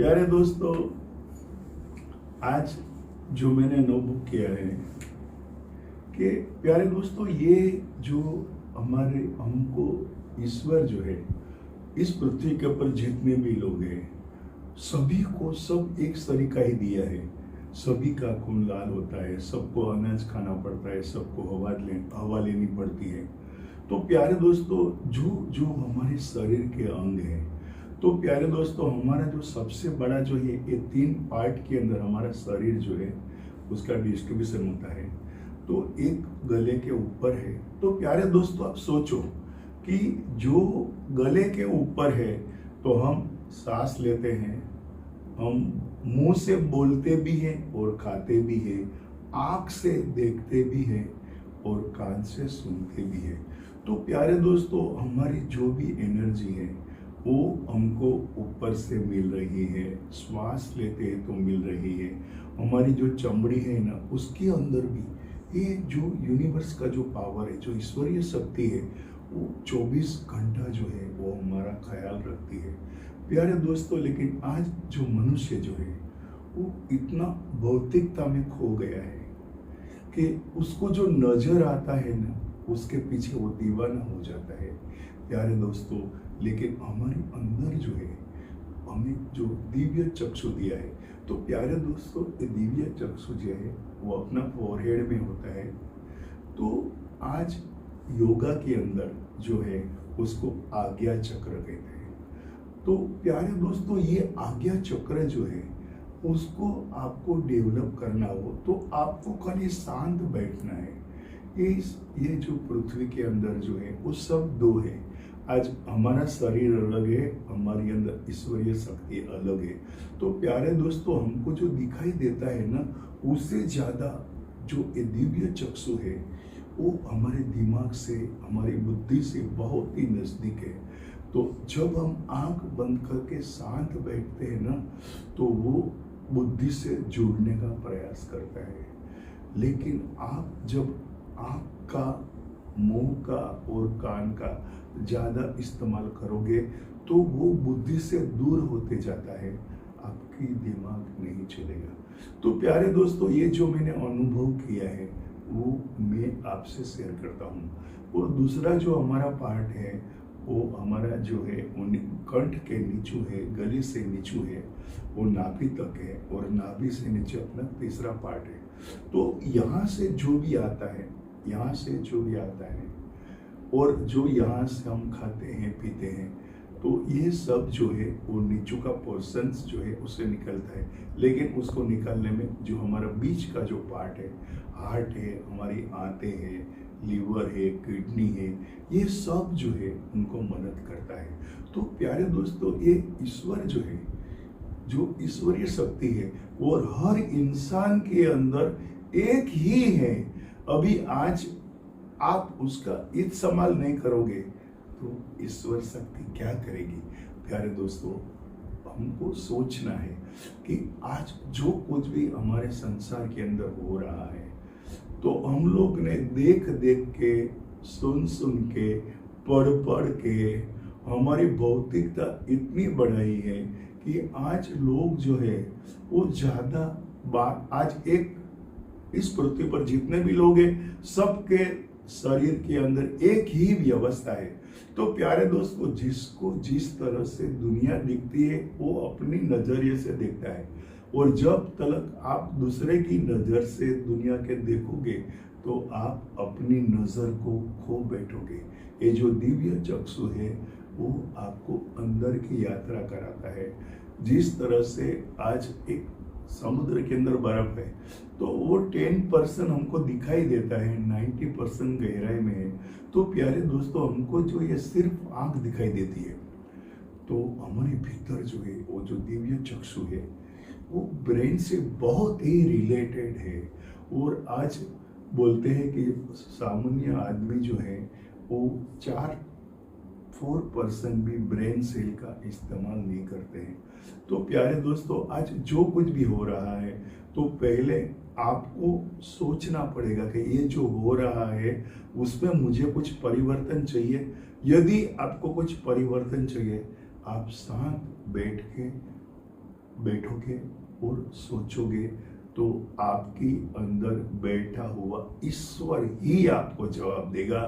प्यारे दोस्तों, आज जो मैंने अनुभव किया है कि प्यारे दोस्तों, ये जो हमारे हमको ईश्वर जो है इस पृथ्वी के ऊपर जितने भी लोग हैं सभी को सब एक तरीका ही दिया है। सभी का खून लाल होता है, सबको अनाज खाना पड़ता है, सबको हवा लेनी पड़ती है। तो प्यारे दोस्तों, जो जो हमारे शरीर के अंग हैं, तो प्यारे दोस्तों, हमारा जो सबसे बड़ा जो है ये 3 पार्ट के अंदर हमारा शरीर जो है उसका डिस्ट्रीब्यूशन होता है। तो एक गले के ऊपर है। तो प्यारे दोस्तों, आप सोचो कि जो गले के ऊपर है तो हम सांस लेते हैं, हम मुंह से बोलते भी हैं और खाते भी हैं, आँख से देखते भी हैं और कान से सुनते भी हैं। तो प्यारे दोस्तों, हमारी जो भी एनर्जी है वो हमको ऊपर से मिल रही है, श्वास लेते हैं तो मिल रही है। हमारी जो चमड़ी है ना, उसके अंदर भी ये जो यूनिवर्स का जो पावर है, जो ईश्वरीय शक्ति है, वो 24 घंटा जो है वो हमारा ख्याल रखती है। प्यारे दोस्तों, लेकिन आज जो मनुष्य जो है वो इतना भौतिकता में खो गया है कि उसको जो नजर आता है ना, उसके पीछे वो दीवाना हो जाता है। प्यारे दोस्तों, लेकिन हमारे अंदर जो है हमें जो दिव्य चक्षु दिया है, तो प्यारे दोस्तों, ये दिव्य चक्षु जो है वो अपना फोरहेड में होता है। तो आज योगा के अंदर जो है उसको आज्ञा चक्र कहते हैं। तो प्यारे दोस्तों, ये आज्ञा चक्र जो है उसको आपको डेवलप करना हो तो आपको खाली शांत बैठना है। ये जो पृथ्वी के अंदर जो है वो सब दो है। आज हमारा शरीर अलग है, हमारी अंदर ईश्वरीय शक्ति अलग है। तो प्यारे दोस्तों, हमको जो दिखाई देता है ना, उससे ज्यादा जो ये दिव्य चक्षु है वो हमारे दिमाग से, हमारी बुद्धि से बहुत ही नजदीक है। तो जब हम आंख बंद करके शांत बैठते हैं ना, तो वो बुद्धि से जुड़ने का प्रयास करता है। लेकिन आप जब आंख का, मुंह का और कान का ज्यादा इस्तेमाल करोगे तो वो बुद्धि से दूर होते जाता है, आपकी दिमाग नहीं चलेगा। तो प्यारे दोस्तों, ये जो मैंने अनुभव किया है वो मैं आपसे शेयर करता हूँ। और दूसरा जो हमारा पार्ट है वो हमारा जो है कंठ के नीचू है, गले से नीचू है, वो नाभि तक है, और नाभि से नीचे अपना तीसरा पार्ट है। तो यहाँ से जो भी आता है, यहाँ से जो भी आता है और जो यहाँ से हम खाते हैं पीते हैं, तो ये सब जो है वो नीचू का पोर्शंस जो है उससे निकलता है। लेकिन उसको निकालने में जो हमारा बीच का जो पार्ट है, हार्ट है, हमारी आंतें हैं, लीवर है, किडनी है, ये सब जो है उनको मदद करता है। तो प्यारे दोस्तों, ये ईश्वर जो है, जो ईश्वरीय शक्ति है, वो हर इंसान के अंदर एक ही है। अभी आज आप उसका इस्तेमाल नहीं करोगे तो ईश्वर शक्ति क्या करेगी? प्यारे दोस्तों, हमको सोचना है कि आज जो कुछ भी हमारे संसार के अंदर हो रहा है, तो हम लोग ने देख देख के, सुन सुन के, पढ़ पढ़ के हमारी भौतिकता इतनी बढ़ाई है कि आज लोग जो है वो ज्यादा बात, आज एक इस पृथ्वी पर जितने भी लोग हैं सबके शरीर के अंदर एक ही व्यवस्था है। तो प्यारे दोस्तों, जिसको जिस तरह से दुनिया दिखती है वो अपनी नजरिए से देखता है, और जब तक आप दूसरे की नजर से दुनिया के देखोगे तो आप अपनी नजर को खो बैठोगे। ये जो दिव्य चक्षु है वो आपको अंदर की यात्रा कराता है। जिस तरह से आज एक समुद्र के अंदर बर्फ है तो वो 10% हमको दिखाई देता है, 90% गहराई में है। तो प्यारे दोस्तों, हमको जो ये सिर्फ आंख दिखाई देती है, तो हमारे भीतर जो है वो जो दिव्य चक्षु है वो ब्रेन से बहुत ही रिलेटेड है। और आज बोलते हैं कि सामान्य आदमी जो है वो 4% भी ब्रेन सेल का इस्तेमाल नहीं करते हैं। तो प्यारे दोस्तों, आज जो कुछ भी हो रहा है तो पहले आपको सोचना पड़ेगा कि ये जो हो रहा है उसमें मुझे कुछ परिवर्तन चाहिए। यदि आपको कुछ परिवर्तन चाहिए, आप शांत बैठ के बैठोगे और सोचोगे तो आपकी अंदर बैठा हुआ ईश्वर ही आपको जवाब देगा।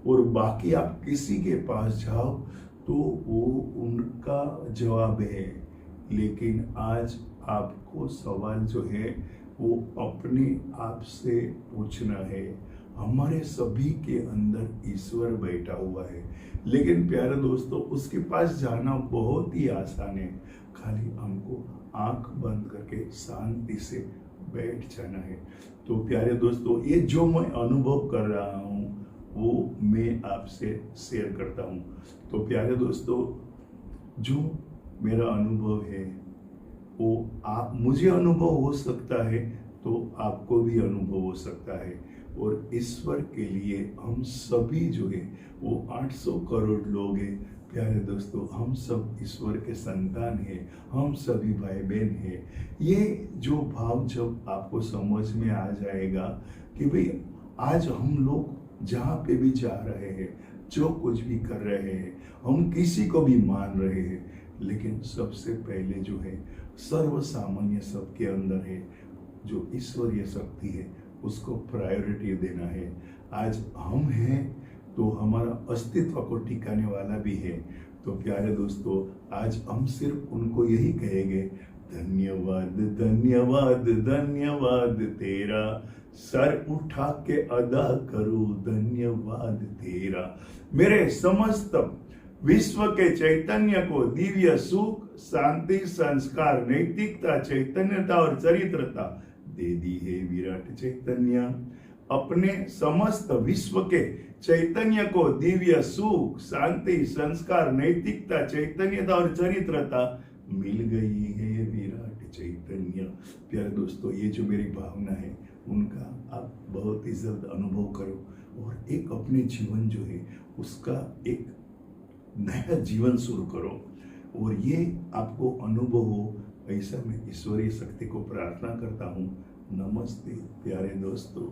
और बाकी आप किसी के पास जाओ तो वो उनका जवाब है, लेकिन आज आपको सवाल जो है वो अपने आप से पूछना है। हमारे सभी के अंदर ईश्वर बैठा हुआ है, लेकिन प्यारे दोस्तों उसके पास जाना बहुत ही आसान है। खाली हमको आंख बंद करके शांति से बैठ जाना है। तो प्यारे दोस्तों, ये जो मैं अनुभव कर रहा हूँ वो मैं आपसे शेयर करता हूँ। तो प्यारे दोस्तों, जो मेरा अनुभव है वो आप मुझे अनुभव हो सकता है तो आपको भी अनुभव हो सकता है। और ईश्वर के लिए हम सभी जो है वो 800 करोड़ लोग हैं। प्यारे दोस्तों, हम सब ईश्वर के संतान हैं, हम सभी भाई बहन हैं। ये जो भाव जब आपको समझ में आ जाएगा कि भाई आज हम लोग जहाँ पे भी जा रहे हैं, जो कुछ भी कर रहे हैं, हम किसी को भी मान रहे हैं, लेकिन सबसे पहले जो है सर्वसामान्य सबके अंदर है जो ईश्वरीय शक्ति है, उसको प्रायोरिटी देना है। आज हम हैं तो हमारा अस्तित्व को टिकाने वाला भी है। तो प्यारे दोस्तों, आज हम सिर्फ उनको यही कहेंगे, धन्यवाद धन्यवाद धन्यवाद तेरा, सर उठा के अदा करो धन्यवाद तेरा। मेरे समस्त विश्व के चैतन्य को दिव्य सुख, शांति, संस्कार, नैतिकता, चैतन्यता और चरित्रता दे दी है विराट चैतन्य। अपने समस्त विश्व के चैतन्य को दिव्य सुख, शांति, संस्कार, नैतिकता, चैतन्यता और चरित्रता मिल गई है विराट चैतन्य। प्यारे दोस्तों, ये जो मेरी भावना है उनका आप बहुत ही जल्द अनुभव करो और एक अपने जीवन जो है उसका एक नया जीवन शुरू करो और ये आपको अनुभव हो, ऐसा मैं ईश्वरीय शक्ति को प्रार्थना करता हूँ। नमस्ते प्यारे दोस्तों।